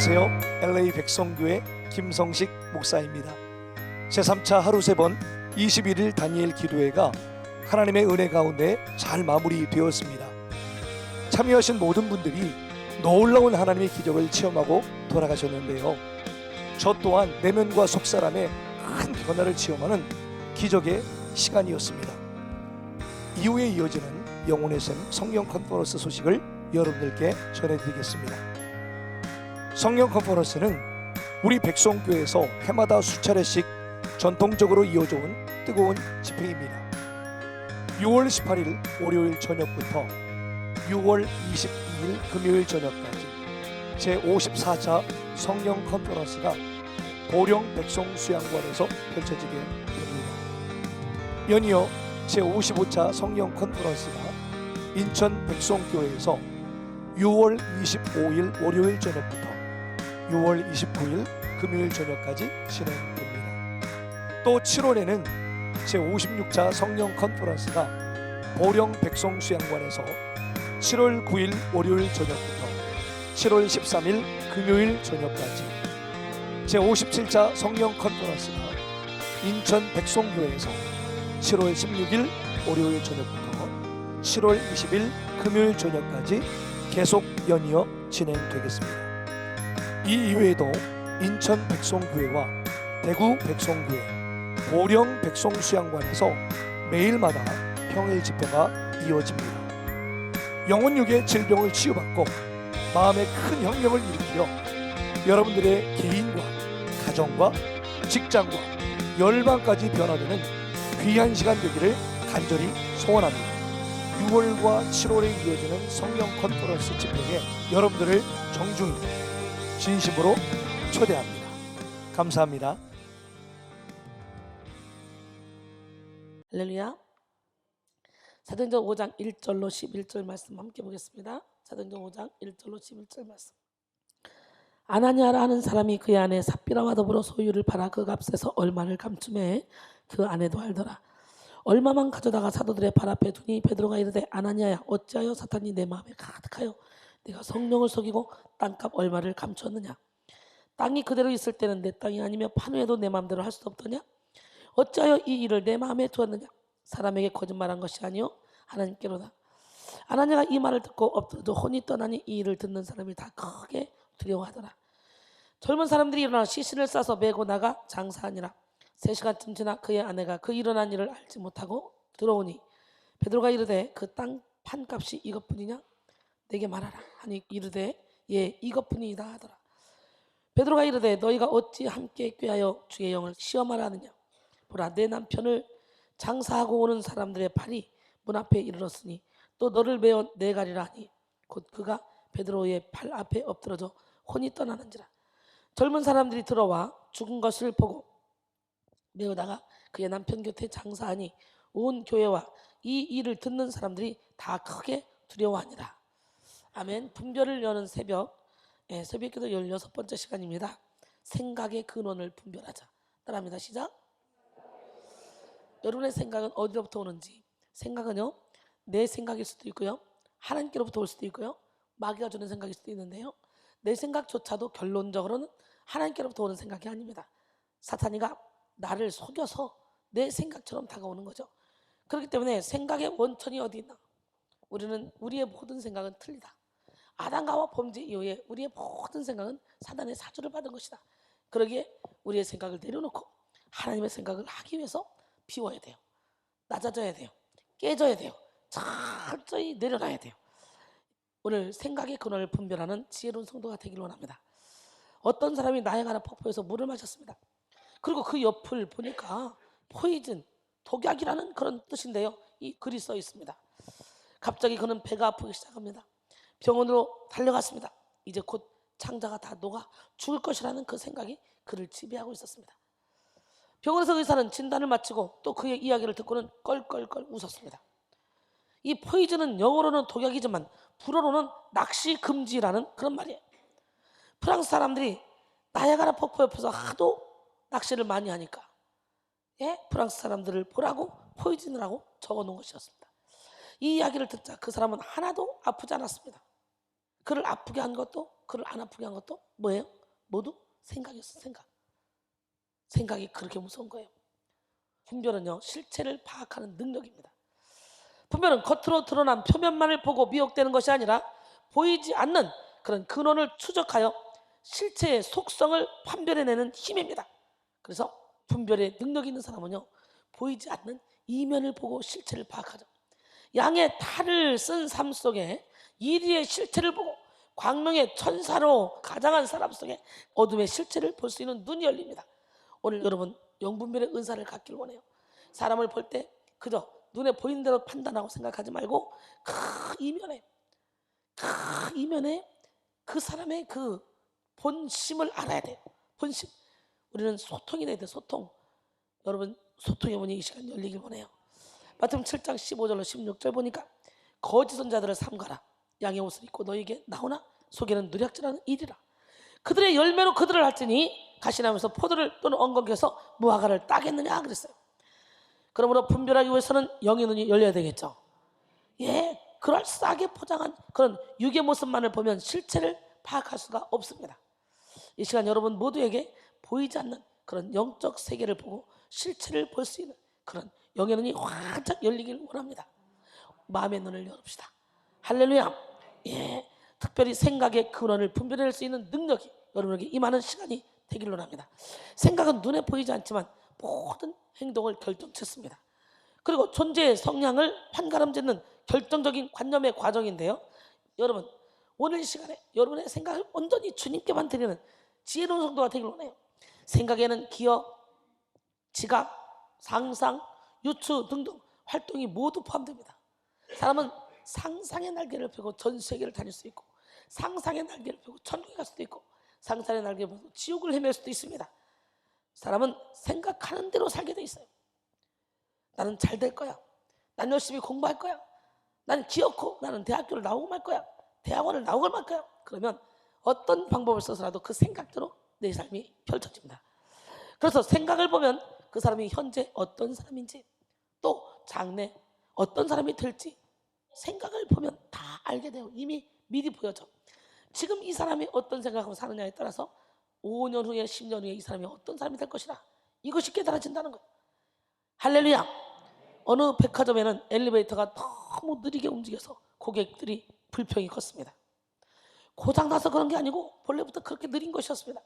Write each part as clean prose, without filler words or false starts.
안녕하세요. LA 백성교회 김성식 목사입니다. 제3차 하루 세번 21일 다니엘 기도회가 하나님의 은혜 가운데 잘 마무리되었습니다. 참여하신 모든 분들이 놀라운 하나님의 기적을 체험하고 돌아가셨는데요. 저 또한 내면과 속사람의 큰 변화를 체험하는 기적의 시간이었습니다. 이후에 이어지는 영혼의 샘 성령 컨퍼런스 소식을 여러분들께 전해드리겠습니다. 성령 컨퍼런스는 우리 백성교회에서 해마다 수차례씩 전통적으로 이어져 온 뜨거운 집회입니다. 6월 18일 월요일 저녁부터 6월 22일 금요일 저녁까지 제54차 성령 컨퍼런스가 보령 백성수양관에서 펼쳐지게 됩니다. 연이어 제55차 성령 컨퍼런스가 인천 백성교회에서 6월 25일 월요일 저녁부터 6월 29일 금요일 저녁까지 진행됩니다. 또 7월에는 제56차 성령 컨퍼런스가 보령 백성수양관에서 7월 9일 월요일 저녁부터 7월 13일 금요일 저녁까지 제57차 성령 컨퍼런스가 인천 백성교회에서 7월 16일 월요일 저녁부터 7월 20일 금요일 저녁까지 계속 연이어 진행되겠습니다. 이 이외에도 인천 백성교회와 대구 백성교회, 보령 백성수양관에서 매일마다 평일 집회가 이어집니다. 영혼육의 질병을 치유받고 마음의 큰 혁명을 일으키려 여러분들의 개인과 가정과 직장과 열방까지 변화되는 귀한 시간 되기를 간절히 소원합니다. 6월과 7월에 이어지는 성령 컨퍼런스 집회에 여러분들을 정중히 진심으로 초대합니다. 감사합니다. 할렐루야. 사도행전 5장 1절로 11절 말씀 함께 보겠습니다. 사도행전 5장 1절로 11절 말씀. 아나니아라 하는 사람이 그의 아내 삽비라와 더불어 소유를 팔아 그 값에서 얼마를 감춤해 그 아내도 알더라. 얼마만 가져다가 사도들의 발 앞에 두니 베드로가 이르되 아나니아야 어찌하여 사탄이 내 마음에 가득하여 네가 성령을 속이고 땅값 얼마를 감추었느냐. 땅이 그대로 있을 때는 내 땅이 아니며 판후에도 내 마음대로 할 수 없더냐. 어찌하여 이 일을 내 마음에 두었느냐. 사람에게 거짓말한 것이 아니요 하나님께로다. 아나니아가 이 말을 듣고 엎드려져 혼이 떠나니 이 일을 듣는 사람이 다 크게 두려워하더라. 젊은 사람들이 일어나 시신을 싸서 메고 나가 장사하니라. 3시간쯤 지나 그의 아내가 그 일어난 일을 알지 못하고 들어오니 베드로가 이르되 그 땅 판값이 이것뿐이냐 내게 말하라 하니 이르되 예 이것뿐이다 하더라. 베드로가 이르되 너희가 어찌 함께 꾀하여 주의 영을 시험하라 하느냐. 보라 내 남편을 장사하고 오는 사람들의 발이 문 앞에 이르렀으니 또 너를 메어 내가리라 하니 곧 그가 베드로의 발 앞에 엎드러져 혼이 떠나는지라. 젊은 사람들이 들어와 죽은 것을 보고 메어다가 그의 남편 곁에 장사하니 온 교회와 이 일을 듣는 사람들이 다 크게 두려워하니라. 아멘. 분별을 여는 새벽, 새벽기도 16번째 시간입니다. 생각의 근원을 분별하자. 따라합니다. 시작. 여러분의 생각은 어디로부터 오는지. 생각은요 내 생각일 수도 있고요 하나님께로부터 올 수도 있고요 마귀가 주는 생각일 수도 있는데요, 내 생각조차도 결론적으로는 하나님께로부터 오는 생각이 아닙니다. 사탄이가 나를 속여서 내 생각처럼 다가오는 거죠. 그렇기 때문에 생각의 원천이 어디 있나. 우리의 모든 생각은 틀리다. 아담과 범죄 이후에 우리의 모든 생각은 사단의 사주를 받은 것이다. 그러기에 우리의 생각을 내려놓고 하나님의 생각을 하기 위해서 비워야 돼요. 낮아져야 돼요. 깨져야 돼요. 철저히 내려놔야 돼요. 오늘 생각의 근원을 분별하는 지혜로운 성도가 되기를 원합니다. 어떤 사람이 나야가라 폭포에서 물을 마셨습니다. 그리고 그 옆을 보니까 포이즌, 독약이라는 그런 뜻인데요, 이 글이 써 있습니다. 갑자기 그는 배가 아프기 시작합니다. 병원으로 달려갔습니다. 이제 곧 창자가 다 녹아 죽을 것이라는 그 생각이 그를 지배하고 있었습니다. 병원에서 의사는 진단을 마치고 또 그의 이야기를 듣고는 껄껄껄 웃었습니다. 이 포이즌은 영어로는 독약이지만 불어로는 낚시 금지라는 그런 말이에요. 프랑스 사람들이 나야가라 폭포 옆에서 하도 낚시를 많이 하니까 프랑스 사람들을 보라고 포이즌을 하고 적어놓은 것이었습니다. 이 이야기를 듣자 그 사람은 하나도 아프지 않았습니다. 그를 아프게 한 것도 그를 안 아프게 한 것도 뭐예요? 모두 생각이었어. 생각이 그렇게 무서운 거예요. 분별은요, 실체를 파악하는 능력입니다. 분별은 겉으로 드러난 표면만을 보고 미혹되는 것이 아니라 보이지 않는 그런 근원을 추적하여 실체의 속성을 판별해내는 힘입니다. 그래서 분별의 능력이 있는 사람은요, 보이지 않는 이면을 보고 실체를 파악하죠. 양의 탈을 쓴 삶 속에 이리의 실체를 보고 광명의 천사로 가장한 사람 속에 어둠의 실체를 볼 수 있는 눈이 열립니다. 오늘 여러분 영분별의 은사를 갖길 원해요. 사람을 볼 때 그저 눈에 보이는 대로 판단하고 생각하지 말고 그 이면에 그 사람의 그 본심을 알아야 돼요. 본심. 우리는 소통이 돼야 돼. 소통. 여러분 소통의 문이 이 시간 열리길 원해요. 마태복음 7장 15절로 16절 보니까 거짓 선자들을 삼가라. 양의 옷을 입고 너에게 나오나 속에는 누략질하는 일이라. 그들의 열매로 그들을 할지니 가시나면서 포도를 또는 엉겅퀴에서 무화과를 따겠느냐 그랬어요. 그러므로 분별하기 위해서는 영의 눈이 열려야 되겠죠. 예, 그럴싸하게 포장한 그런 육의 모습만을 보면 실체를 파악할 수가 없습니다. 이 시간 여러분 모두에게 보이지 않는 그런 영적 세계를 보고 실체를 볼 수 있는 그런 영의 눈이 활짝 열리길 원합니다. 마음의 눈을 열읍시다. 할렐루야. 예, 특별히 생각의 근원을 분별할 수 있는 능력이 여러분에게 임하는 시간이 되길 원합니다. 생각은 눈에 보이지 않지만 모든 행동을 결정짓습니다. 그리고 존재의 성향을 판가름짓는 결정적인 관념의 과정인데요. 여러분 오늘 이 시간에 여러분의 생각을 온전히 주님께만 드리는 지혜로운 성도가 되길 원해요. 생각에는 기억, 지각, 상상, 유추 등등 활동이 모두 포함됩니다. 사람은 상상의 날개를 펴고 전 세계를 다닐 수 있고 상상의 날개를 펴고 천국에 갈 수도 있고 상상의 날개를 펴고 지옥을 헤맬 수도 있습니다. 사람은 생각하는 대로 살게 돼 있어요. 나는 잘 될 거야. 난 열심히 공부할 거야. 나는 기어코 나는 대학교를 나오고 말 거야. 대학원을 나오고 말 거야. 그러면 어떤 방법을 써서라도 그 생각대로 내 삶이 펼쳐집니다. 그래서 생각을 보면 그 사람이 현재 어떤 사람인지 또 장래 어떤 사람이 될지 생각을 보면 다 알게 돼요. 이미 미리 보여져. 지금 이 사람이 어떤 생각하고 사느냐에 따라서 5년 후에 10년 후에 이 사람이 어떤 사람이 될 것이다. 이것이 깨달아진다는 거예요. 할렐루야. 어느 백화점에는 엘리베이터가 너무 느리게 움직여서 고객들이 불평이 컸습니다. 고장나서 그런 게 아니고 본래부터 그렇게 느린 것이었습니다.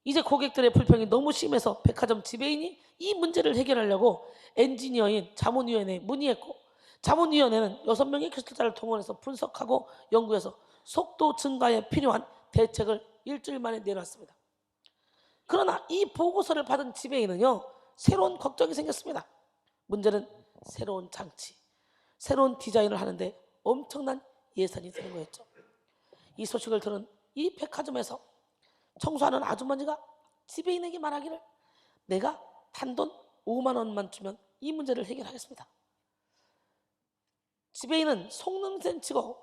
이제 고객들의 불평이 너무 심해서 백화점 지배인이 이 문제를 해결하려고 엔지니어인 자문위원회에 문의했고 자문위원회는 6명의 기술자를 동원해서 분석하고 연구해서 속도 증가에 필요한 대책을 일주일 만에 내놨습니다. 그러나 이 보고서를 받은 지배인은요 새로운 걱정이 생겼습니다. 문제는 새로운 장치, 새로운 디자인을 하는데 엄청난 예산이 드는 거였죠. 이 소식을 들은 이 백화점에서 청소하는 아주머니가 지배인에게 말하기를 내가 단돈 5만 원만 주면 이 문제를 해결하겠습니다. 지배인은 속냄새 치고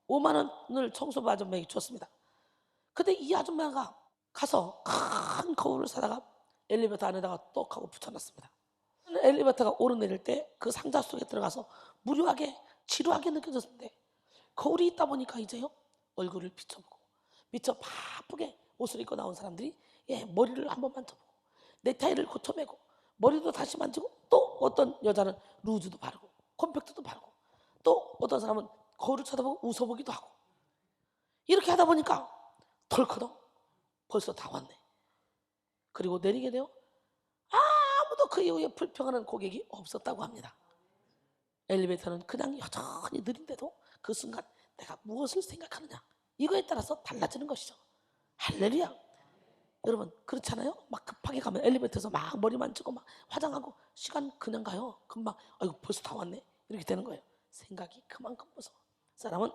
5만 원을 청소부 아줌마에게 줬습니다. 근데 이 아줌마가 가서 큰 거울을 사다가 엘리베이터 안에다가 똑 하고 붙여놨습니다. 엘리베이터가 오르내릴 때 그 상자 속에 들어가서 무료하게 지루하게 느껴졌는데 거울이 있다 보니까 이제요 얼굴을 비춰보고 미처 바쁘게 옷을 입고 나온 사람들이 머리를 한번 만져보고 넥타이를 고쳐매고 머리도 다시 만지고 또 어떤 여자는 루즈도 바르고 콤팩트도 바르고 또 어떤 사람은 거울을 쳐다보고 웃어보기도 하고 이렇게 하다 보니까 덜커덩 벌써 다 왔네. 그리고 내리게 돼요. 아무도 그 이후에 불평하는 고객이 없었다고 합니다. 엘리베이터는 그냥 여전히 느린데도 그 순간 내가 무엇을 생각하느냐 이거에 따라서 달라지는 것이죠. 할렐루야. 여러분 그렇잖아요. 막 급하게 가면 엘리베이터에서 막 머리 만지고 막 화장하고 시간 그냥 가요. 금방 아이고 벌써 다 왔네 이렇게 되는 거예요. 생각이 그만큼 무서워. 사람은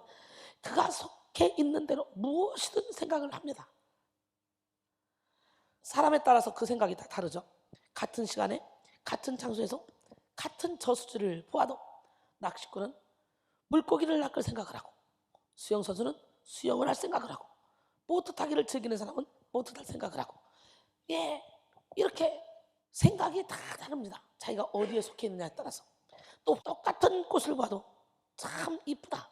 그가 속해 있는 대로 무엇이든 생각을 합니다. 사람에 따라서 그 생각이 다 다르죠. 같은 시간에 같은 장소에서 같은 저수지를 보아도 낚시꾼은 물고기를 낚을 생각을 하고 수영선수는 수영을 할 생각을 하고 보트 타기를 즐기는 사람은 보트 탈 생각을 하고 이렇게 생각이 다 다릅니다. 자기가 어디에 속해 있느냐에 따라서. 또 똑같은 꽃을 봐도 참 이쁘다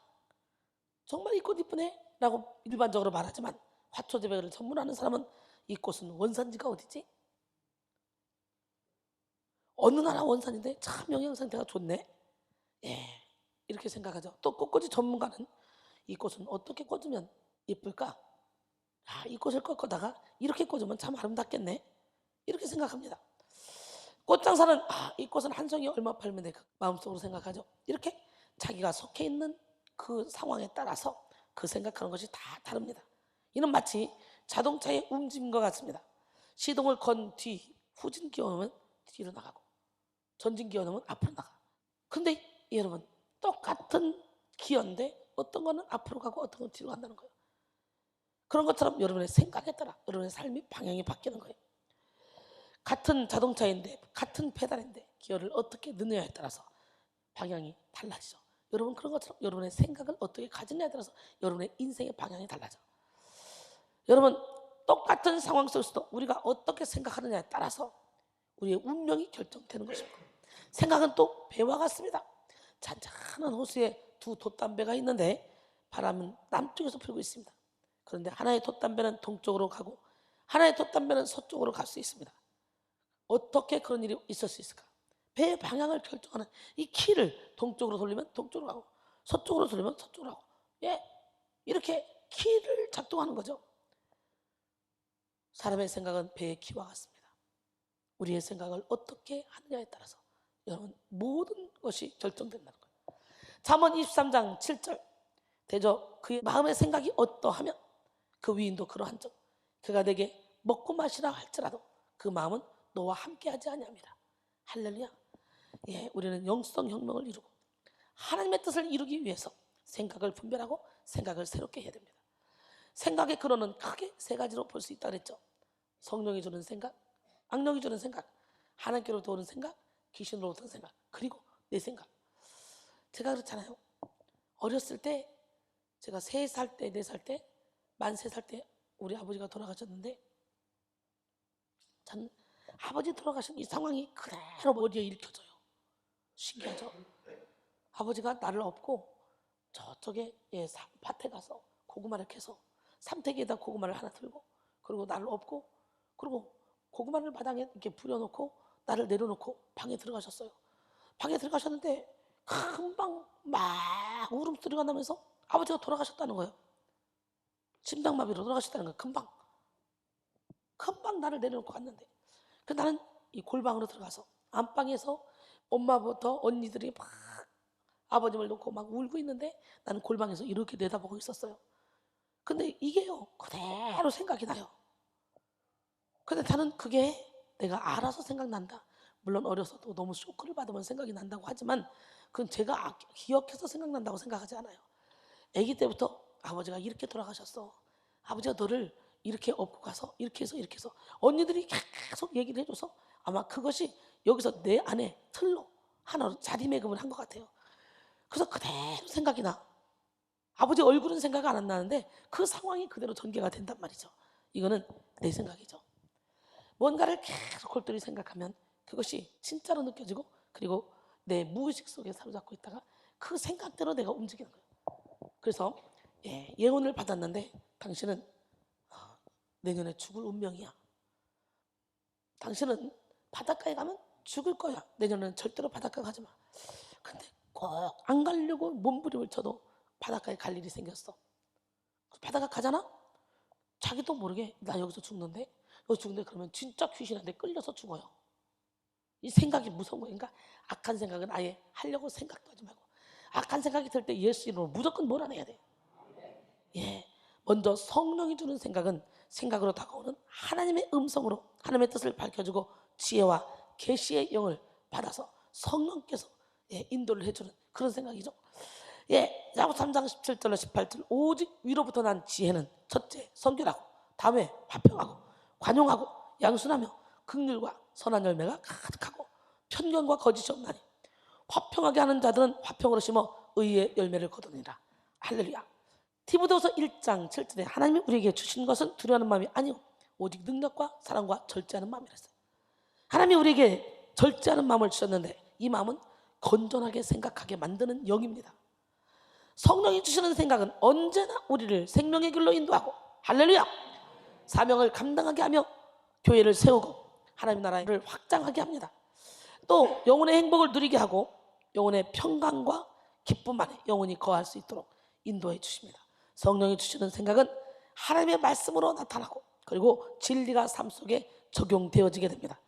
정말 이 꽃 이쁘네 라고 일반적으로 말하지만 화초 재배를 전문하는 사람은 이꽃은 원산지가 어디지? 어느 나라 원산인데 참 영양 상태가 좋네. 예, 이렇게 생각하죠. 또 꽃꽂이 전문가는 이 꽃은 어떻게 꽂으면 예쁠까? 아, 이 꽃을 꽂다가 이렇게 꽂으면 참 아름답겠네. 이렇게 생각합니다. 꽃장사는 이 꽃은 한 송이 얼마 팔면 돼, 그 마음속으로 생각하죠. 이렇게 자기가 속해 있는 그 상황에 따라서 그 생각하는 것이 다 다릅니다. 이는 마치 자동차의 움직임과 같습니다. 시동을 건 뒤 후진 기어 넣으면 뒤로 나가고 전진 기어 넣으면 앞으로 나가. 근데 여러분, 똑같은 기어인데 어떤 거는 앞으로 가고 어떤 건 뒤로 간다는 거예요. 그런 것처럼 여러분의 생각에 따라 여러분의 삶이 방향이 바뀌는 거예요. 같은 자동차인데 같은 페달인데 기어를 어떻게 넣느냐에 따라서 방향이 달라지죠. 여러분, 그런 것처럼 여러분의 생각을 어떻게 가지느냐에 따라서 여러분의 인생의 방향이 달라져. 여러분, 똑같은 상황 속에서도 우리가 어떻게 생각하느냐에 따라서 우리의 운명이 결정되는 것입니다. 생각은 또 배와 같습니다. 잔잔한 호수에 두 돛담배가 있는데 바람은 남쪽에서 불고 있습니다. 그런데 하나의 돛담배는 동쪽으로 가고 하나의 돛담배는 서쪽으로 갈 수 있습니다. 어떻게 그런 일이 있을 수 있을까? 배의 방향을 결정하는 이 키를 동쪽으로 돌리면 동쪽으로 가고 서쪽으로 돌리면 서쪽으로 가고, 예, 이렇게 키를 작동하는 거죠. 사람의 생각은 배의 키와 같습니다. 우리의 생각을 어떻게 하느냐에 따라서 여러분 모든 것이 결정된다는 거예요. 잠언 23장 7절, 대저 그의 마음의 생각이 어떠하면 그 위인도 그러한즉 그가 내게 먹고 마시라 할지라도 그 마음은 너와 함께하지 아니함이라. 할렐루야. 예, 우리는 영성 혁명을 이루고 하나님의 뜻을 이루기 위해서 생각을 분별하고 생각을 새롭게 해야 됩니다. 생각의 근원은 크게 세 가지로 볼 수 있다 그랬죠. 성령이 주는 생각, 악령이 주는 생각, 하나님께로부터 오는 생각, 귀신으로부터 오는 생각, 그리고 내 생각. 제가 그렇잖아요. 어렸을 때 제가 3살 때, 4살 때, 만 3살 때 우리 아버지가 돌아가셨는데 저는 아버지 돌아가신 이 상황이 그대로 머리에 읽혀져요. 신기하죠? 아버지가 나를 업고 저쪽에 밭에 가서 고구마를 캐서 삼태기에다 고구마를 하나 들고 그리고 나를 업고 그리고 고구마를 바닥에 이렇게 부려놓고 나를 내려놓고 방에 들어가셨어요. 방에 들어가셨는데 금방 막 울음소리가 나면서 아버지가 돌아가셨다는 거예요. 심장마비로 돌아가셨다는 거예요. 금방 나를 내려놓고 갔는데 나는 이 골방으로 들어가서 안방에서 엄마부터 언니들이 막 아버님을 놓고 막 울고 있는데 나는 골방에서 이렇게 내다보고 있었어요. 근데 이게요 그대로 생각이 나요. 근데 나는 그게 내가 알아서 생각난다. 물론 어려서도 너무 쇼크를 받으면 생각이 난다고 하지만 그건 제가 기억해서 생각난다고 생각하지 않아요. 아기 때부터 아버지가 이렇게 돌아가셨어. 아버지가 너를 이렇게 업고 가서 이렇게 해서 언니들이 계속 얘기를 해줘서 아마 그것이 여기서 내 안에 틀로 하나로 자리매김을 한 것 같아요. 그래서 그대로 생각이 나. 아버지 얼굴은 생각 안 나는데 그 상황이 그대로 전개가 된단 말이죠. 이거는 내 생각이죠. 뭔가를 계속 골똘히 생각하면 그것이 진짜로 느껴지고 그리고 내 무의식 속에 사로잡고 있다가 그 생각대로 내가 움직이는 거예요. 그래서 예언을 받았는데 당신은 내년에 죽을 운명이야. 당신은 바닷가에 가면 죽을 거야. 내년에는 절대로 바닷가 가지 마. 근데 꼭 안 가려고 몸부림을 쳐도 바닷가에 갈 일이 생겼어. 바닷가 가잖아? 자기도 모르게 나 여기서 죽는데 그러면 진짜 귀신한테 끌려서 죽어요. 이 생각이 무서운 거예요. 그러니까 악한 생각은 아예 하려고 생각도 하지 말고 악한 생각이 들 때 예수 이름으로 무조건 몰아내야 돼. 예, 먼저 성령이 주는 생각은 생각으로 다가오는 하나님의 음성으로 하나님의 뜻을 밝혀주고 지혜와 계시의 영을 받아서 성령께서 인도를 해주는 그런 생각이죠. 야고보 3장 17절로 18절 오직 위로부터 난 지혜는 첫째 선결하고 다음에 화평하고 관용하고 양순하며 긍휼과 선한 열매가 가득하고 편견과 거짓이 없나니 화평하게 하는 자들은 화평으로 심어 의의 열매를 거두니라. 할렐루야. 디모데후서 1장 7절에 하나님이 우리에게 주신 것은 두려워하는 마음이 아니오 오직 능력과 사랑과 절제하는 마음이라 했어요. 하나님이 우리에게 절제하는 마음을 주셨는데 이 마음은 건전하게 생각하게 만드는 영입니다. 성령이 주시는 생각은 언제나 우리를 생명의 길로 인도하고 할렐루야 사명을 감당하게 하며 교회를 세우고 하나님 나라를 확장하게 합니다. 또 영혼의 행복을 누리게 하고 영혼의 평강과 기쁨 안에 영혼이 거할 수 있도록 인도해 주십니다. 성령이 주시는 생각은 하나님의 말씀으로 나타나고 그리고 진리가 삶 속에 적용되어지게 됩니다.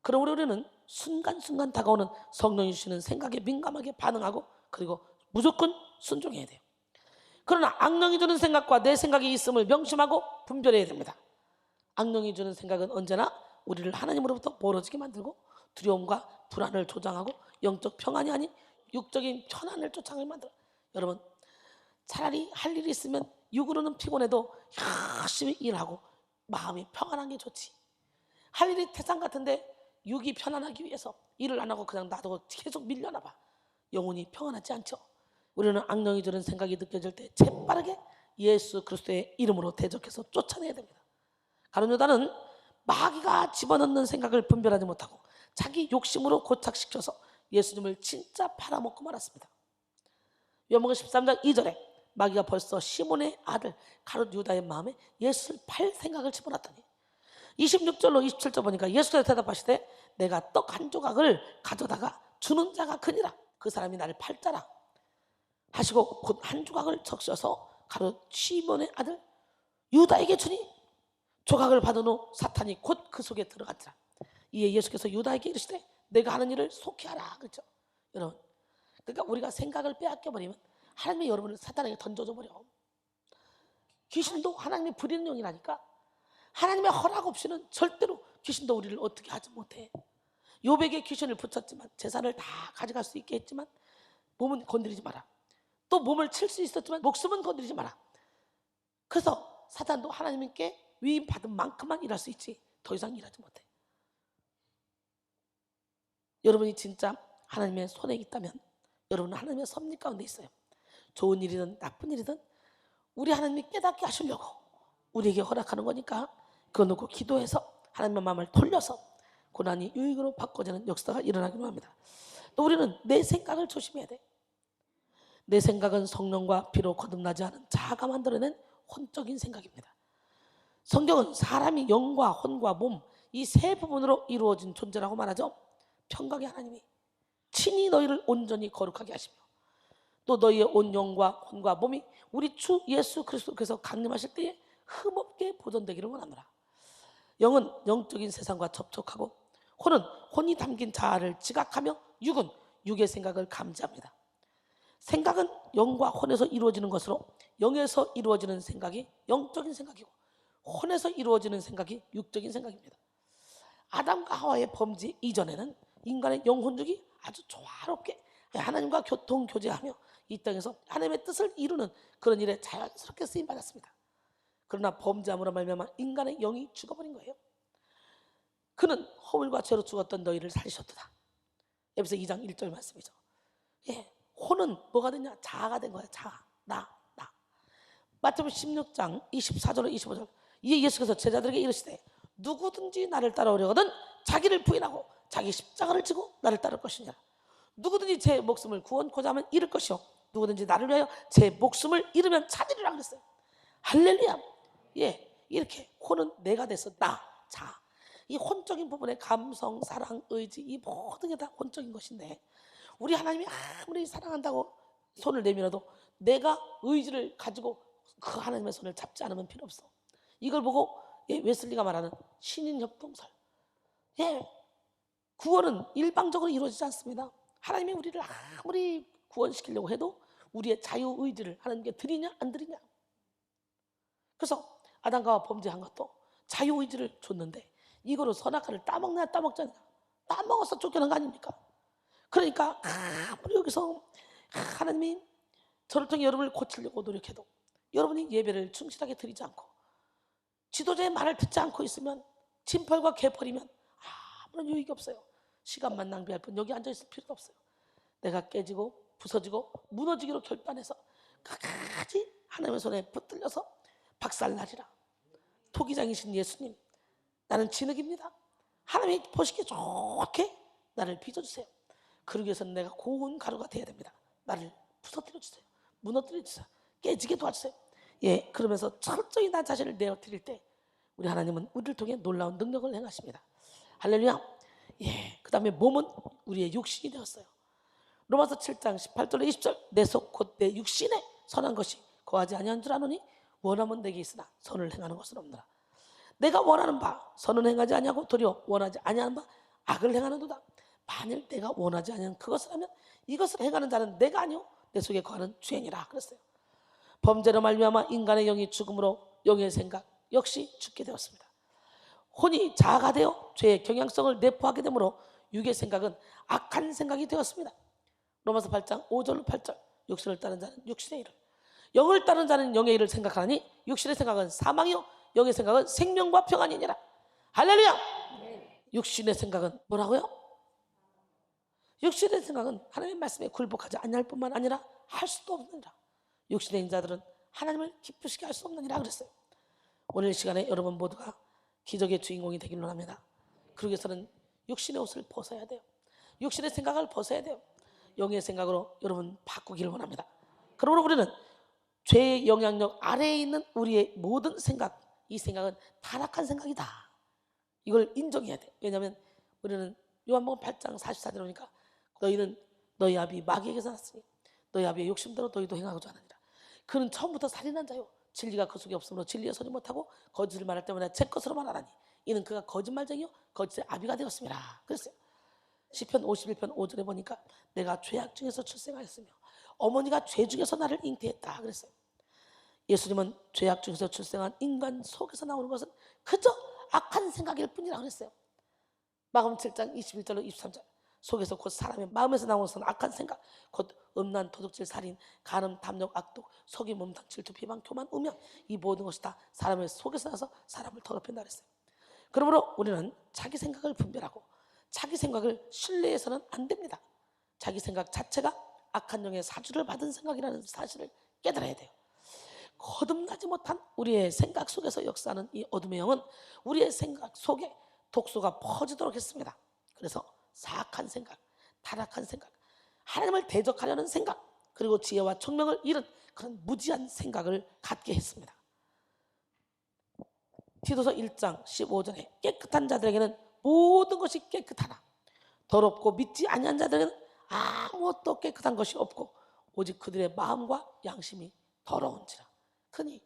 그러므로 우리는 순간순간 다가오는 성령이 주시는 생각에 민감하게 반응하고 그리고 무조건 순종해야 돼요. 그러나 악령이 주는 생각과 내 생각이 있음을 명심하고 분별해야 됩니다. 악령이 주는 생각은 언제나 우리를 하나님으로부터 멀어지게 만들고 두려움과 불안을 조장하고 영적 평안이 아닌 육적인 편안을 쫓아가게 만들어요. 여러분, 차라리 할 일이 있으면 육으로는 피곤해도 열심히 일하고 마음이 평안한 게 좋지. 할 일이 태산 같은데 육이 편안하기 위해서 일을 안 하고 그냥 놔두고 계속 밀려나 봐. 영혼이 평안하지 않죠. 우리는 악령이 주는 생각이 느껴질 때 재빠르게 예수 그리스도의 이름으로 대적해서 쫓아내야 됩니다. 가룟 유다는 마귀가 집어넣는 생각을 분별하지 못하고 자기 욕심으로 고착시켜서 예수님을 진짜 팔아먹고 말았습니다. 요한복음 13장 2절에 마귀가 벌써 시몬의 아들 가룟 유다의 마음에 예수를 팔 생각을 집어넣었더니 26절로 27절 보니까 예수께서 대답하시되 내가 떡 한 조각을 가져다가 주는 자가 크니라. 그 사람이 나를 팔자라 하시고 곧 한 조각을 적셔서 가룟 시몬의 아들 유다에게 주니 조각을 받은 후 사탄이 곧 그 속에 들어갔더라. 이에 예수께서 유다에게 이르시되 내가 하는 일을 속히 하라. 그렇죠? 여러분, 그러니까 우리가 생각을 빼앗겨버리면 하나님이 여러분을 사탄에게 던져줘 버려. 귀신도 하나님이 부리는 영이라니까. 하나님의 허락 없이는 절대로 귀신도 우리를 어떻게 하지 못해. 요백에 귀신을 붙였지만 재산을 다 가져갈 수 있게 했지만 몸은 건드리지 마라. 또 몸을 칠 수 있었지만 목숨은 건드리지 마라. 그래서 사탄도 하나님께 위임 받은 만큼만 일할 수 있지 더 이상 일하지 못해. 여러분이 진짜 하나님의 손에 있다면 여러분은 하나님의 섭리 가운데 있어요. 좋은 일이든 나쁜 일이든 우리 하나님이 깨닫게 하시려고 우리에게 허락하는 거니까 그거 놓고 기도해서 하나님의 마음을 돌려서 고난이 유익으로 바꿔지는 역사가 일어나기로 합니다. 또 우리는 내 생각을 조심해야 돼. 내 생각은 성령과 피로 거듭나지 않은 자아가 만들어낸 혼적인 생각입니다. 성경은 사람이 영과 혼과 몸 이 세 부분으로 이루어진 존재라고 말하죠. 평강의 하나님이 친히 너희를 온전히 거룩하게 하시며 또 너희의 온 영과 혼과 몸이 우리 주 예수 그리스도께서 강림하실 때에 흠없게 보존되기를 원하노라. 영은 영적인 세상과 접촉하고 혼은 혼이 담긴 자아를 지각하며 육은 육의 생각을 감지합니다. 생각은 영과 혼에서 이루어지는 것으로 영에서 이루어지는 생각이 영적인 생각이고 혼에서 이루어지는 생각이 육적인 생각입니다. 아담과 하와의 범죄 이전에는 인간의 영혼육이 아주 조화롭게 하나님과 교통 교제하며 이 땅에서 하나님의 뜻을 이루는 그런 일에 자연스럽게 쓰임 받았습니다. 그러나 범죄함으로 말미암아 인간의 영이 죽어버린 거예요. 그는 허물과 죄로 죽었던 너희를 살리셨도다. 에베소 2장 1절 말씀이죠. 예, 혼은 뭐가 됐냐? 자아가 된 거야. 자아, 나. 마태복음 16장 24절로 25절. 이에 예수께서 제자들에게 이르시되 누구든지 나를 따라오려거든 자기를 부인하고 자기 십자가를 지고 나를 따를 것이니라. 누구든지 제 목숨을 구원코자 하면 잃을 것이요 누구든지 나를 위하여 제 목숨을 잃으면 찾으리라 그랬어요. 할렐루야. 예, 이렇게 혼은 내가 돼서 나, 자. 이 혼적인 부분의 감성, 사랑, 의지 이 모든 게 다 혼적인 것인데 우리 하나님이 아무리 사랑한다고 손을 내밀어도 내가 의지를 가지고 그 하나님의 손을 잡지 않으면 필요 없어. 이걸 보고 웨슬리가 말하는 신인협동설. 예, 구원은 일방적으로 이루어지지 않습니다. 하나님이 우리를 아무리 구원시키려고 해도 우리의 자유의지를 하나님께 드리냐 안 드리냐. 그래서 아담과 범죄한 것도 자유의지를 줬는데 이거로 선악과를 따먹냐 따먹지 않냐. 따먹어서 쫓겨난 거 아닙니까? 그러니까 아무리 여기서 하나님이 저를 통해 여러분을 고치려고 노력해도 여러분이 예배를 충실하게 드리지 않고 지도자의 말을 듣지 않고 있으면 진펄과 개펄이면 아무런 유익이 없어요. 시간만 낭비할 뿐 여기 앉아있을 필요도 없어요. 내가 깨지고 부서지고 무너지기로 결단해서 끝까지 하나님의 손에 붙들려서 박살나리라. 토기장이신 예수님, 나는 진흙입니다. 하나님이 보시기에 좋게 나를 빚어주세요. 그러기 위해서는 내가 고운 가루가 되어야 됩니다. 나를 부서뜨려주세요. 무너뜨려주세요. 깨지게 도와주세요. 예, 그러면서 철저히 나 자신을 내어드릴 때 우리 하나님은 우리를 통해 놀라운 능력을 행하십니다. 할렐루야. 예. 그 다음에 몸은 우리의 육신이 되었어요. 로마서 7장 18절로 20절 내 속 곧 내 육신에 선한 것이 거하지 아니한 줄 아노니 원하면 내게 있으나 선을 행하는 것은 없노라. 내가 원하는 바 선은 행하지 아니하고 도리어 원하지 아니하는 바 악을 행하는도다. 만일 내가 원하지 아니하는 그것을 하면 이것을 행하는 자는 내가 아니요 내 속에 거하는 죄니라 그랬어요. 범죄로 말미암아 인간의 영이 죽음으로 영의 생각 역시 죽게 되었습니다. 혼이 자아가 되어 죄의 경향성을 내포하게 되므로 육의 생각은 악한 생각이 되었습니다. 로마서 8장 5절로 8절 육신을 따른 자는 육신의 일을 영을 따른 자는 영의 일을 생각하니 육신의 생각은 사망이요 영의 생각은 생명과 평안이니라. 할렐루야. 육신의 생각은 뭐라고요? 육신의 생각은 하나님의 말씀에 굴복하지 아니할 뿐만 아니라 할 수도 없느니라. 육신의 인자들은 하나님을 기쁘시게 할 수 없느니라 그랬어요. 오늘 시간에 여러분 모두가 기적의 주인공이 되기를 원합니다. 그러기 위해서는 육신의 옷을 벗어야 돼요. 육신의 생각을 벗어야 돼요. 영의 생각으로 여러분 바꾸기를 원합니다. 그러므로 우리는 죄의 영향력 아래에 있는 우리의 모든 생각, 이 생각은 타락한 생각이다. 이걸 인정해야 돼. 왜냐하면 우리는 요한복음 8장 44절에 보니까 너희는 너희 아비 마귀에게서 났으니 너희 아비의 욕심대로 너희도 행하고자 하느니라. 그는 처음부터 살인한 자요 진리가 그 속에 없으므로 진리에 서지 못하고 거짓을 말할 때마다 제 것으로 말하나니 이는 그가 거짓말쟁이요 거짓의 아비가 되었습니다. 그랬어요. 시편 51편 5절에 보니까 내가 죄악 중에서 출생하였으며 어머니가 죄 중에서 나를 잉태했다 그랬어요. 예수님은 죄악 중에서 출생한 인간 속에서 나오는 것은 그저 악한 생각일 뿐이라 그랬어요. 마가복음 7장 21절로 23절 속에서 곧 사람의 마음에서 나오는 것은 악한 생각 곧 음란, 도둑질, 살인, 간음, 탐욕, 악독, 속임, 몸탕, 질투, 비방, 교만, 음양 이 모든 것이 다 사람의 속에서 나서 사람을 더럽힌다 그랬어요. 그러므로 우리는 자기 생각을 분별하고 자기 생각을 신뢰해서는 안 됩니다. 자기 생각 자체가 악한 영의 사주를 받은 생각이라는 사실을 깨달아야 돼요. 거듭나지 못한 우리의 생각 속에서 역사하는 이 어둠의 영은 우리의 생각 속에 독소가 퍼지도록 했습니다. 그래서 사악한 생각, 타락한 생각, 하나님을 대적하려는 생각, 그리고 지혜와 총명을 잃은 그런 무지한 생각을 갖게 했습니다. 디도서 1장 15절에 깨끗한 자들에게는 모든 것이 깨끗하나 더럽고 믿지 아니한 자들에게는 아무것도 깨끗한 것이 없고 오직 그들의 마음과 양심이 더러운지라. 그니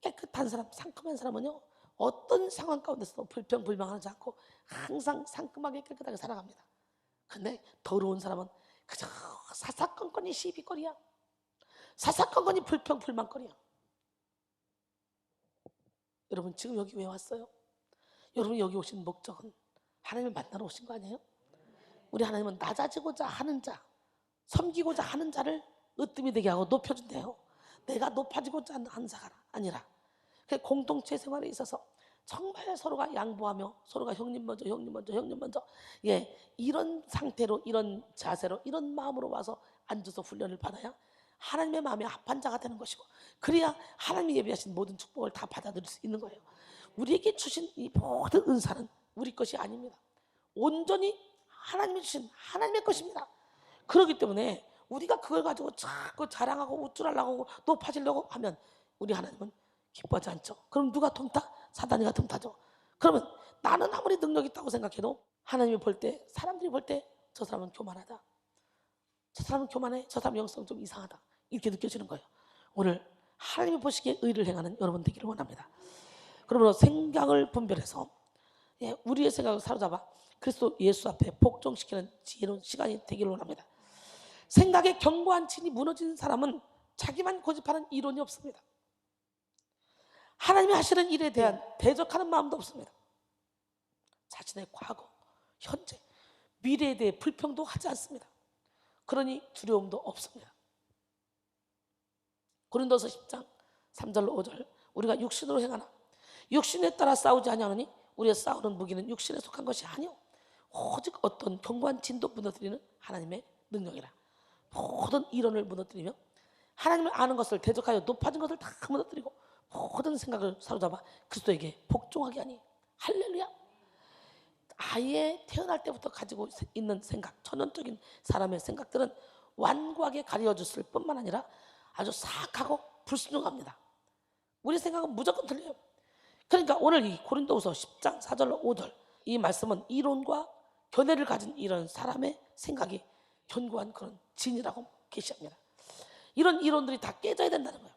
깨끗한 사람, 상큼한 사람은요 어떤 상황 가운데서도 불평불만하지 않고 항상 상큼하게 깨끗하게 살아갑니다. 근데 더러운 사람은 그저 사사건건이 시비거리야. 사사건건이 불평불만거리야. 여러분 지금 여기 왜 왔어요? 여러분 여기 오신 목적은 하나님을 만나러 오신 거 아니에요? 우리 하나님은 낮아지고자 하는 자, 섬기고자 하는 자를 으뜸이 되게 하고 높여준대요. 내가 높아지고자 하는 자가 아니라 공동체 생활에 있어서 정말 서로가 양보하며 서로가 형님 먼저 형님 먼저 형님 먼저 이런 상태로 이런 자세로 이런 마음으로 와서 앉아서 훈련을 받아야 하나님의 마음에 합한 자가 되는 것이고 그래야 하나님이 예비하신 모든 축복을 다 받아들일 수 있는 거예요. 우리에게 주신 이 모든 은사는 우리 것이 아닙니다. 온전히 하나님이 주신 하나님의 것입니다. 그렇기 때문에 우리가 그걸 가지고 자꾸 자랑하고 우쭐하려고 높아지려고 하면 우리 하나님은 기뻐하지 않죠. 그럼 누가 틈타? 사단이가 틈타죠. 그러면 나는 아무리 능력 있다고 생각해도 하나님이 볼 때 사람들이 볼 때 저 사람은 교만하다. 저 사람은 교만해. 저 사람 영성 좀 이상하다. 이렇게 느껴지는 거예요. 오늘 하나님이 보시기에 의를 행하는 여러분 되기를 원합니다. 그러므로 생각을 분별해서 우리의 생각을 사로잡아 그리스도 예수 앞에 복종시키는 지혜로운 시간이 되기를 원합니다. 생각의 견고한 진이 무너진 사람은 자기만 고집하는 이론이 없습니다. 하나님이 하시는 일에 대한 대적하는 마음도 없습니다. 자신의 과거, 현재, 미래에 대해 불평도 하지 않습니다. 그러니 두려움도 없습니다. 고린도서 10장 3절로 5절 우리가 육신으로 행하나 육신에 따라 싸우지 아니하노니 우리의 싸우는 무기는 육신에 속한 것이 아니오 오직 어떤 견고한 진도 무너뜨리는 하나님의 능력이라. 모든 이론을 무너뜨리며 하나님을 아는 것을 대적하여 높아진 것을 다 무너뜨리고 모든 생각을 사로잡아 그리스도에게 복종하게 하니 할렐루야. 아예 태어날 때부터 가지고 있는 생각, 천연적인 사람의 생각들은 완고하게 가려졌을 뿐만 아니라 아주 사악하고 불순종합니다. 우리 생각은 무조건 틀려요. 그러니까 오늘 이 고린도후서 10장 4절로 5절 이 말씀은 이론과 견해를 가진 이런 사람의 생각이 견고한 그런 진이라고 계시합니다. 이런 이론들이 다 깨져야 된다는 거예요.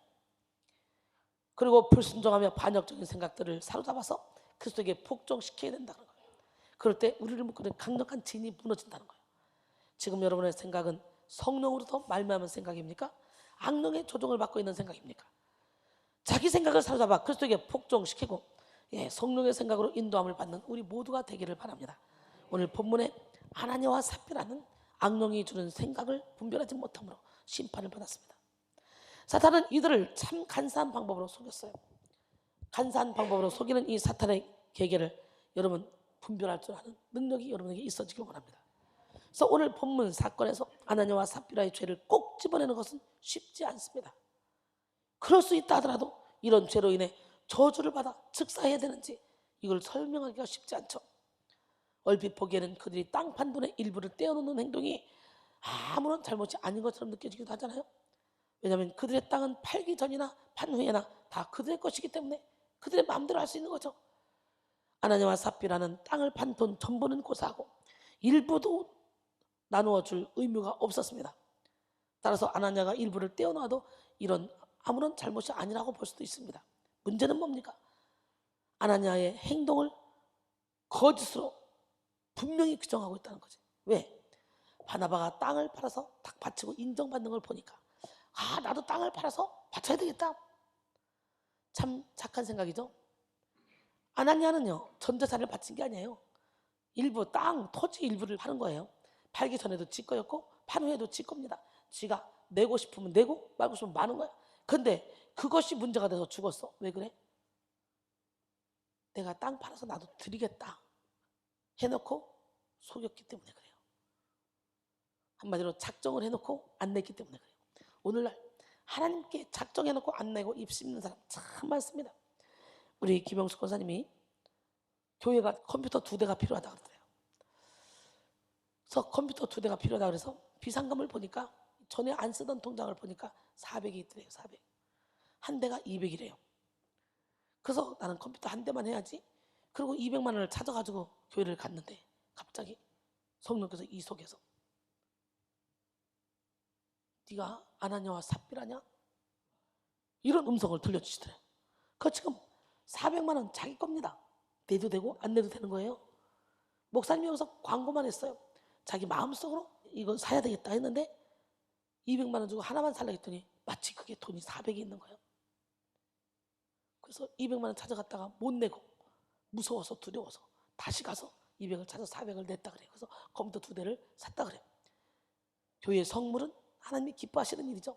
그리고 불순종하며 반역적인 생각들을 사로잡아서 그리스도에게 복종시켜야 된다는 거예요. 그럴 때 우리를 묶는 강력한 진이 무너진다는 거예요. 지금 여러분의 생각은 성령으로부터 말미암은 생각입니까? 악령의 조종을 받고 있는 생각입니까? 자기 생각을 사로잡아 그리스도에게 복종시키고 성령의 생각으로 인도함을 받는 우리 모두가 되기를 바랍니다. 오늘 본문에 아나니아와 삽비라는 악령이 주는 생각을 분별하지 못함으로 심판을 받았습니다. 사탄은 이들을 참 간사한 방법으로 속였어요. 간사한 방법으로 속이는 이 사탄의 계계를 여러분 분별할 줄 아는 능력이 여러분에게 있어지길 원합니다. 그래서 오늘 본문 사건에서 아나니아와 삽비라의 죄를 꼭 집어내는 것은 쉽지 않습니다. 그럴 수 있다 하더라도 이런 죄로 인해 저주를 받아 즉사해야 되는지 이걸 설명하기가 쉽지 않죠. 얼핏 보기에는 그들이 땅 판돈의 일부를 떼어놓는 행동이 아무런 잘못이 아닌 것처럼 느껴지기도 하잖아요. 왜냐하면 그들의 땅은 팔기 전이나 판 후에나 다 그들의 것이기 때문에 그들의 마음대로 할 수 있는 거죠. 아나니아와 삽비라는 땅을 판 돈 전부는 고사하고 일부도 나누어 줄 의무가 없었습니다. 따라서 아나니아가 일부를 떼어놔도 이런 아무런 잘못이 아니라고 볼 수도 있습니다. 문제는 뭡니까? 아나니아의 행동을 거짓으로 분명히 규정하고 있다는 거지. 왜? 바나바가 땅을 팔아서 딱 바치고 인정받는 걸 보니까 나도 땅을 팔아서 바쳐야 되겠다. 참 착한 생각이죠. 아나니아는요 전 재산을 바친 게 아니에요. 일부 땅, 토지 일부를 파는 거예요. 팔기 전에도 지 거였고 판 후에도 지 겁니다. 지가 내고 싶으면 내고 말고 싶으면 마는 거야. 근데 그것이 문제가 돼서 죽었어. 왜 그래? 내가 땅 팔아서 나도 드리겠다 해놓고 속였기 때문에 그래요. 한마디로 작정을 해놓고 안 냈기 때문에 그래요. 오늘날 하나님께 작정해놓고 안 내고 입심는 사람 참 많습니다. 우리 김영숙 권사님이 교회가 컴퓨터 2대가 필요하다고 그러더래요. 그래서 컴퓨터 2대가 필요하다고 그래서 비상금을 보니까 전에 안 쓰던 통장을 보니까 400이 있더래요. 400. 한 대가 200이래요. 그래서 나는 컴퓨터 한 대만 해야지. 그리고 200만 원을 찾아가지고 교회를 갔는데 갑자기 성령께서 이 속에서 네가 아나니아와 삽비라냐? 이런 음성을 들려주시더래요. 그 지금 400만 원 자기 겁니다. 내도 되고 안 내도 되는 거예요. 목사님이 여기서 광고만 했어요. 자기 마음속으로 이거 사야 되겠다 했는데 200만 원 주고 하나만 살라 했더니 마치 그게 돈이 400이 있는 거예요. 그래서 200만 원 찾아갔다가 못 내고 무서워서 두려워서 다시 가서 200을 찾아 400을 냈다 그래요. 그래서 컴퓨터 2대를 샀다 그래요. 교회의 성물은 하나님이 기뻐하시는 일이죠.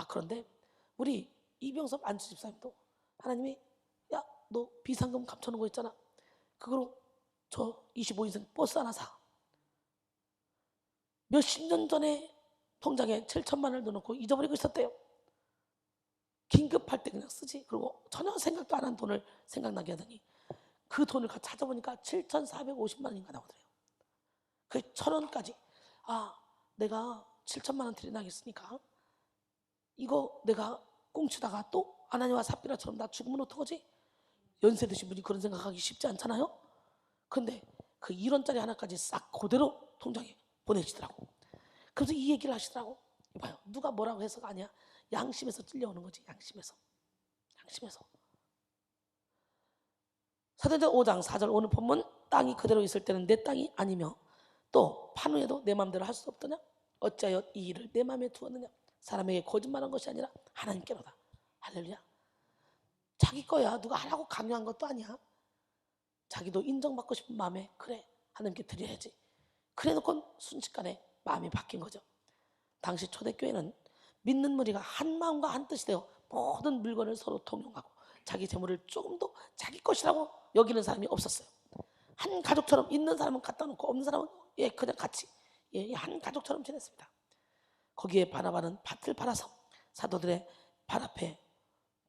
그런데 우리 이병섭 안수 집사님도 하나님이 야 너 비상금 감춰놓은 거 있잖아. 그거로 저 25인승 버스 하나 사. 몇십 년 전에 통장에 7천만 원을 넣어놓고 잊어버리고 있었대요. 긴급할 때 그냥 쓰지. 그리고 전혀 생각도 안 한 돈을 생각나게 하더니 그 돈을 찾아보니까 7,450만 원인가 나오더래요. 그 1,000원까지 내가 7천만 원 들여놔야겠으니까 이거 내가 꽁치다가 또 아나니아와 삽비라처럼 나 죽으면 어떡하지? 연세 드신 분이 그런 생각하기 쉽지 않잖아요. 근데 그 1원짜리 하나까지 싹 그대로 통장에 보내시더라고. 그래서 이 얘기를 하시더라고. 봐요. 누가 뭐라고 해서가 아니야. 양심에서 찔려오는 거지. 양심에서. 사도행전 5장 4절 오늘 본문 땅이 그대로 있을 때는 내 땅이 아니며 또 판후에도 내 마음대로 할 수 없더냐? 어찌하여 이 일을 내 마음에 두었느냐? 사람에게 거짓말한 것이 아니라 하나님께로다. 할렐루야. 자기 거야. 누가 하라고 강요한 것도 아니야. 자기도 인정받고 싶은 마음에 그래 하나님께 드려야지. 그래놓고 순식간에 마음이 바뀐 거죠. 당시 초대교회는 믿는 무리가 한 마음과 한 뜻이 되어 모든 물건을 서로 통용하고 자기 재물을 조금도 자기 것이라고 여기는 사람이 없었어요. 한 가족처럼 있는 사람은 갖다 놓고 없는 사람은 그냥 같이 한 가족처럼 지냈습니다. 거기에 바나바는 밭을 팔아서 사도들의 발 앞에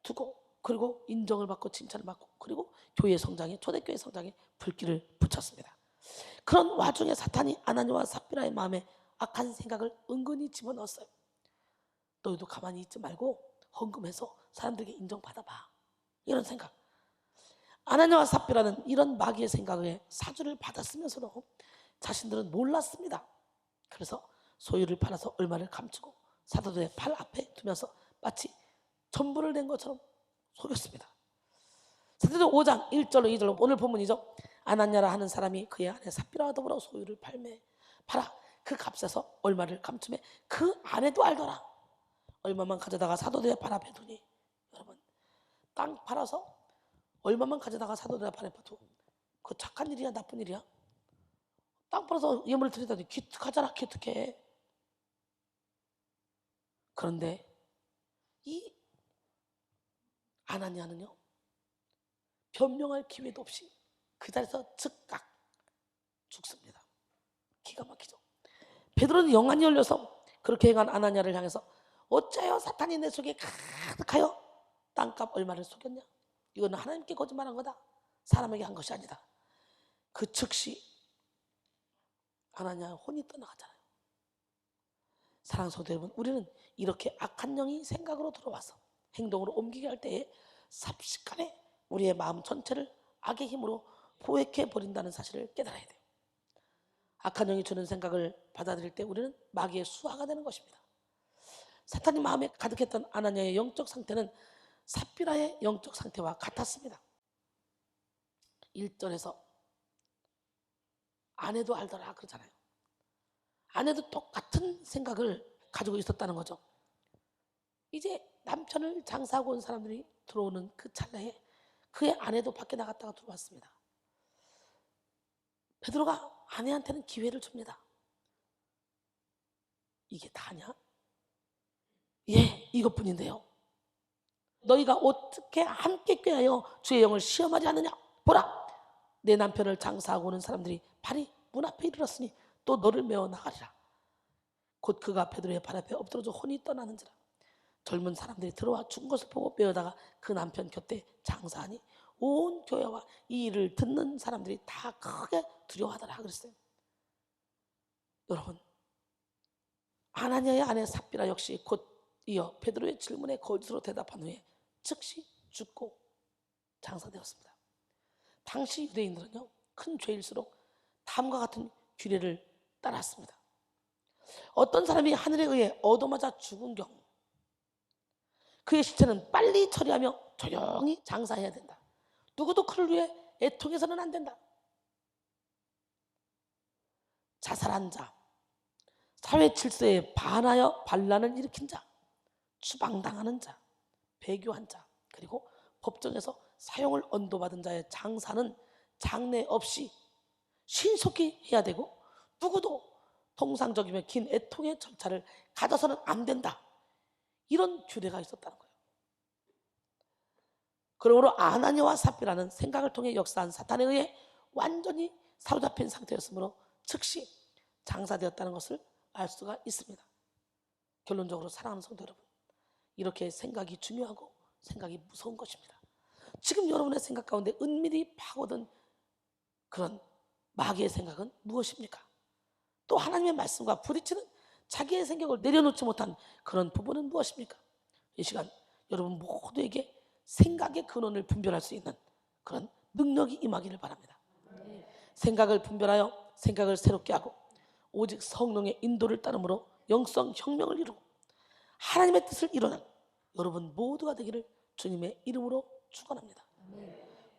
두고 그리고 인정을 받고 칭찬을 받고 그리고 교회 성장에 초대교회 성장에 불길을 붙였습니다. 그런 와중에 사탄이 아나니아와 삽비라의 마음에 악한 생각을 은근히 집어넣었어요. 너희도 가만히 있지 말고 헌금해서 사람들에게 인정받아봐. 이런 생각. 아나니아와 삽비라는 이런 마귀의 생각에 사주를 받았으면서도 자신들은 몰랐습니다. 그래서 소유를 팔아서 얼마를 감추고 사도들의 발 앞에 두면서 마치 전부를 낸 것처럼 속였습니다. 사도행전 5장 1절로 2절로 오늘 본문이죠. 아나니아라 하는 사람이 그의 아내 삽비라와 더불어 소유를 팔아 그 값에서 얼마를 감추매 그 아내도 알더라. 얼마만 가져다가 사도들의 발 앞에 두니, 여러분, 땅 팔아서 얼마만 가져다가 사도들의 발 앞에 두, 그 착한 일이야 나쁜 일이야? 땅 팔아서 예물을 드리다니 기특하잖아. 기특해. 그런데 이 아나니아는요, 변명할 기회도 없이 그 자리에서 즉각 죽습니다. 기가 막히죠. 베드로는 영안이 열려서 그렇게 행한 아나니아를 향해서 어째요 사탄이 내 속에 가득하여 땅값 얼마를 속였냐? 이거는 하나님께 거짓말한 거다. 사람에게 한 것이 아니다. 그 즉시 아나니아 혼이 떠나가잖아요. 사랑하는 성도 여러분, 우리는 이렇게 악한 영이 생각으로 들어와서 행동으로 옮기게 할 때에 삽시간에 우리의 마음 전체를 악의 힘으로 포획해 버린다는 사실을 깨달아야 돼요. 악한 영이 주는 생각을 받아들일 때 우리는 마귀의 수하가 되는 것입니다. 사탄이 마음에 가득했던 아나니아의 영적 상태는 삽비라의 영적 상태와 같았습니다. 1절에서 아내도 알더라 그러잖아요. 아내도 똑같은 생각을 가지고 있었다는 거죠. 이제 남편을 장사하고 온 사람들이 들어오는 그 찰나에 그의 아내도 밖에 나갔다가 들어왔습니다. 베드로가 아내한테는 기회를 줍니다. 이게 다냐? 예, 이것뿐인데요. 너희가 어떻게 함께 꾀하여 주의 영을 시험하지 않느냐? 보라, 내 남편을 장사하고 오는 사람들이 발이 문 앞에 이르렀으니 또 너를 메어 나가리라. 곧 그가 베드로의 발 앞에 엎드러져 혼이 떠나는지라. 젊은 사람들이 들어와 죽은 것을 보고 메어다가 그 남편 곁에 장사하니 온 교회와 이 일을 듣는 사람들이 다 크게 두려워하더라 그랬어요. 여러분, 아나니아의 아내 삽비라 역시 곧 이어 베드로의 질문에 거짓으로 대답한 후에 즉시 죽고 장사되었습니다. 당시 유대인들은요, 큰 죄일수록 다음과 같은 규례를 따랐습니다. 어떤 사람이 하늘에 의해 얻어맞아 죽은 경우 그의 시체는 빨리 처리하며 조용히 장사해야 된다. 누구도 그를 위해 애통해서는 안 된다. 자살한 자, 사회 질서에 반하여 반란을 일으킨 자, 추방당하는 자, 배교한 자, 그리고 법정에서 사형을 언도받은 자의 장사는 장례 없이 신속히 해야 되고 누구도 통상적이며 긴 애통의 절차를 가져서는 안 된다. 이런 규례가 있었다는 거예요. 그러므로 아나니아와 삽비라는 생각을 통해 역사한 사탄에 의해 완전히 사로잡힌 상태였으므로 즉시 장사되었다는 것을 알 수가 있습니다. 결론적으로 사랑하는 성도 여러분, 이렇게 생각이 중요하고 생각이 무서운 것입니다. 지금 여러분의 생각 가운데 은밀히 파고든 그런 마귀의 생각은 무엇입니까? 또 하나님의 말씀과 부딪히는 자기의 생각을 내려놓지 못한 그런 부분은 무엇입니까? 이 시간 여러분 모두에게 생각의 근원을 분별할 수 있는 그런 능력이 임하기를 바랍니다. 생각을 분별하여 생각을 새롭게 하고 오직 성령의 인도를 따름으로 영성 혁명을 이루고 하나님의 뜻을 이루는 여러분 모두가 되기를 주님의 이름으로 축원합니다.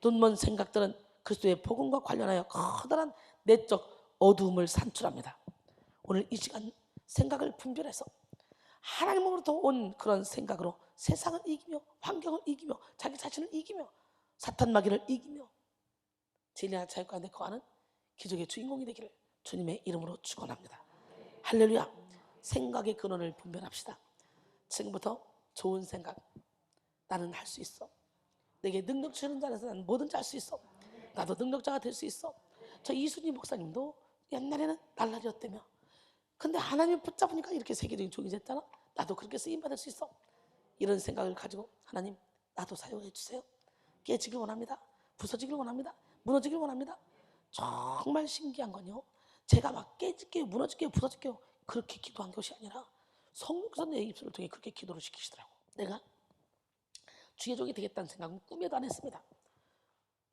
눈먼 생각들은 그리스도의 복음과 관련하여 커다란 내적 어두움을 산출합니다. 오늘 이 시간 생각을 분별해서 하나님으로부터 온 그런 생각으로 세상을 이기며 환경을 이기며 자기 자신을 이기며 사탄 마귀를 이기며 진리와 자유 가운데 거하는 기적의 주인공이 되기를 주님의 이름으로 축원합니다. 할렐루야. 생각의 근원을 분별합시다. 지금부터 좋은 생각, 나는 할 수 있어. 내게 능력 주는 자라서 나는 뭐든지 할 수 있어. 나도 능력자가 될 수 있어. 저 이순희 목사님도 옛날에는 날라리였다며, 근데 하나님 붙잡으니까 이렇게 세계적인 종이 됐잖아. 나도 그렇게 쓰임받을 수 있어. 이런 생각을 가지고 하나님 나도 사용해 주세요. 깨지길 원합니다. 부서지길 원합니다. 무너지길 원합니다. 정말 신기한 건요, 제가 막 깨질게요, 무너질게요, 부서질게요 그렇게 기도한 것이 아니라 성령께서 내 입술을 통해 그렇게 기도를 시키시더라고. 내가 주의 종이 되겠다는 생각은 꿈에도 안 했습니다.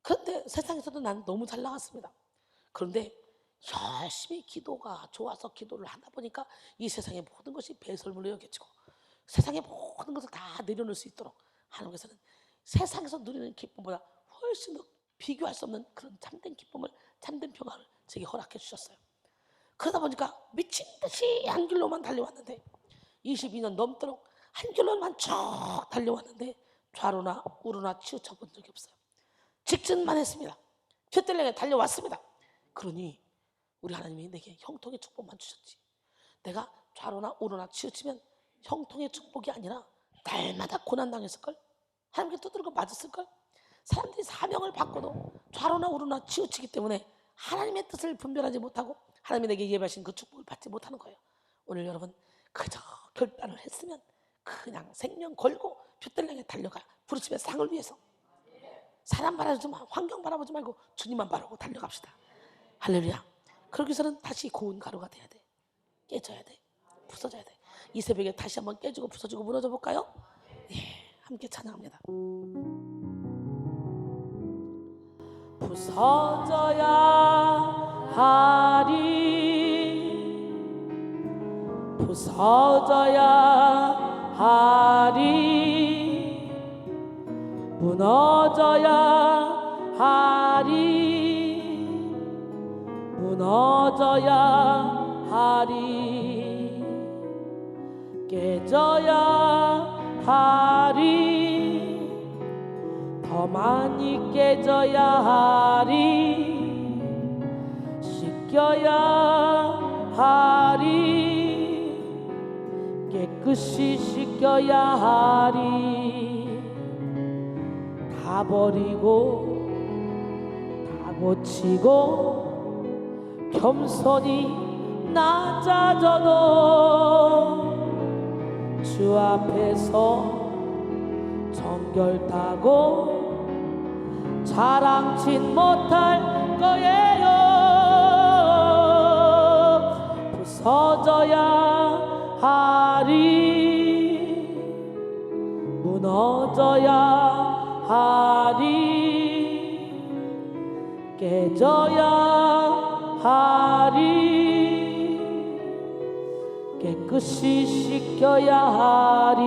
그런데 세상에서도 난 너무 잘 나갔습니다. 그런데 열심히 기도가 좋아서 기도를 하다 보니까 이 세상의 모든 것이 배설물로 여겨지고 세상의 모든 것을 다 내려놓을 수 있도록 하나님께서는 세상에서 누리는 기쁨보다 훨씬 더 비교할 수 없는 그런 참된 기쁨을, 참된 평안을 제게 허락해 주셨어요. 그러다 보니까 미친 듯이 한 길로만 달려왔는데 22년 넘도록 한 길로만 쭉 달려왔는데 좌로나 우로나 치우쳐 본 적이 없어요. 직진만 했습니다. 푯들레에 달려왔습니다. 그러니 우리 하나님이 내게 형통의 축복만 주셨지, 내가 좌로나 우로나 치우치면 형통의 축복이 아니라 날마다 고난당했을걸? 하나님께 두드리고 맞았을걸? 사람들이 사명을 받고도 좌로나 우로나 치우치기 때문에 하나님의 뜻을 분별하지 못하고 하나님이 내게 예배하신 그 축복을 받지 못하는 거예요. 오늘 여러분 그저 결단을 했으면 그냥 생명 걸고 푯들레에 달려가 부르심의 상을 위해서 사람 바라보지 마, 환경 바라보지 말고 주님만 바라보고 달려갑시다. 할렐루야. 그러기 위해서는 다시 고운 가루가 돼야 돼. 깨져야 돼. 부서져야 돼. 이 새벽에 다시 한번 깨지고 부서지고 무너져 볼까요? 예, 함께 찬양합니다. 부서져야 하리, 부서져야 하리, 무너져야 하리, 무너져야 하리, 깨져야 하리, 더 많이 깨져야 하리, 씻겨야 하리, 깨끗이 씻겨야 하리, 다 버리고 다 고치고 겸손히 낮아져도 주 앞에서 정결타고 자랑진 못할 거예요. 부서져야 하리, 무너져야 하리, 깨져야 하리, 깨끗이 씻겨야 하리,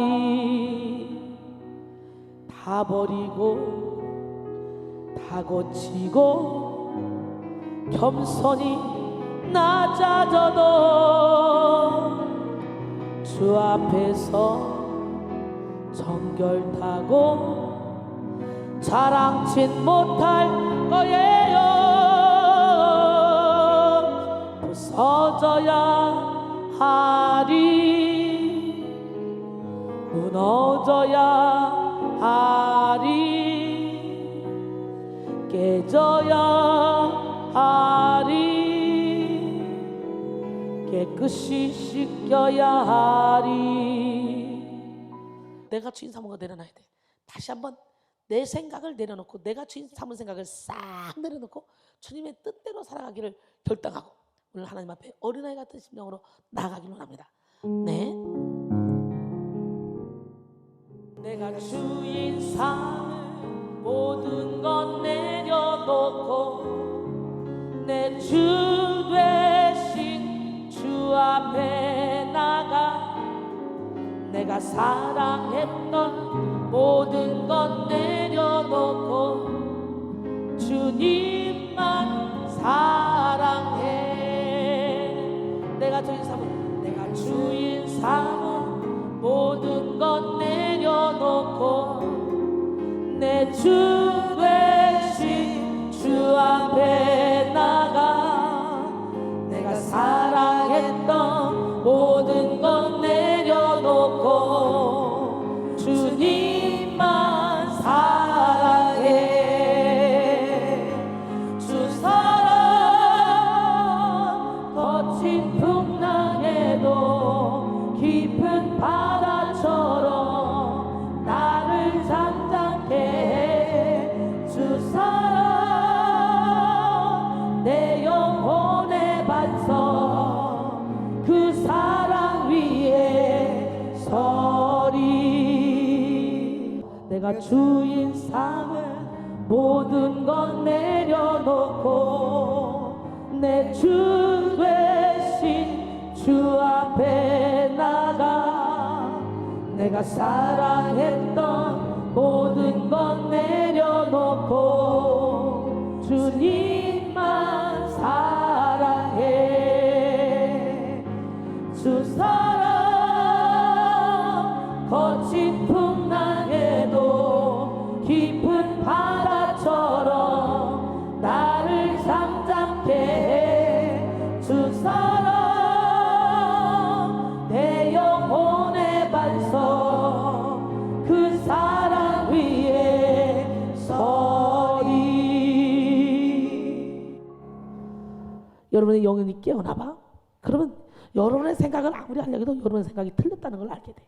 다 버리고 다 고치고 겸손히 낮아져도 주 앞에서 정결타고 자랑진 못할 거예요. 부서져야 하리, 무너져야 하리, 깨져야 하리, 깨끗이 씻겨야 하리. 내가 주인 삼은 거 내려놔야 돼. 다시 한번 내 생각을 내려놓고 내가 주인 삼은 생각을 싹 내려놓고 주님의 뜻대로 살아가기를 결단하고 오늘 하나님 앞에 어린아이 같은 심령으로 나아가기를 원합니다. 네. 내가 주인 삼은 모든 것 내려놓고 내 주 되신 주 앞에 나가 내가 사랑했던 모든 것 내려놓고 주님만 사랑해. 내가 주인 삼은 모든 것 내려놓고 내 주 되신 주 앞에 나가 내가 사랑했던 모든 것 내려놓고 주님만 사랑해. 주 사랑 거친 풍랑에도 깊은 바다처럼 나를 잠잠케 해. 주 사랑 내 영혼의 반석 그 사랑 위에 서리. 내가 주인 삼은 모든 것 내려놓고 내 주 되신 주 앞에 나가 내가 사랑했던 모든 것 내려놓고 주님만 사랑해. 주 사랑 거친 풍랑에도 깊은 바다처럼 나를 잠잠케 해. 주 사랑 내 영혼의 반석 그 사랑 위에 서리. 여러분의 영혼이 깨어나봐. 그러면 여러분의 생각을 아무리 하려고 해도 여러분의 생각이 틀렸다는 걸 알게 돼.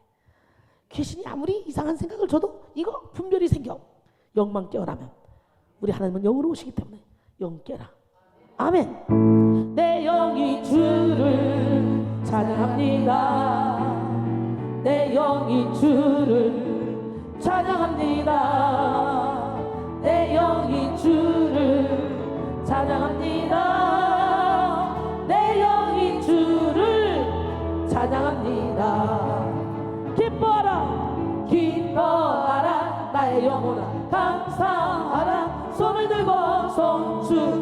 귀신이 아무리 이상한 생각을 줘도 이거 분별이 생겨. 영만 깨어나면 우리 하나님은 영으로 오시기 때문에 영 깨라. 아멘. 내 영이 주를 찬양합니다. 내 영이 주를 찬양합니다. 내 영이 주를 찬양합니다. 내 영이 주를 찬양합니다. 기뻐하라 기뻐하라 나의 영혼아 감사하라. 손을 들고 손주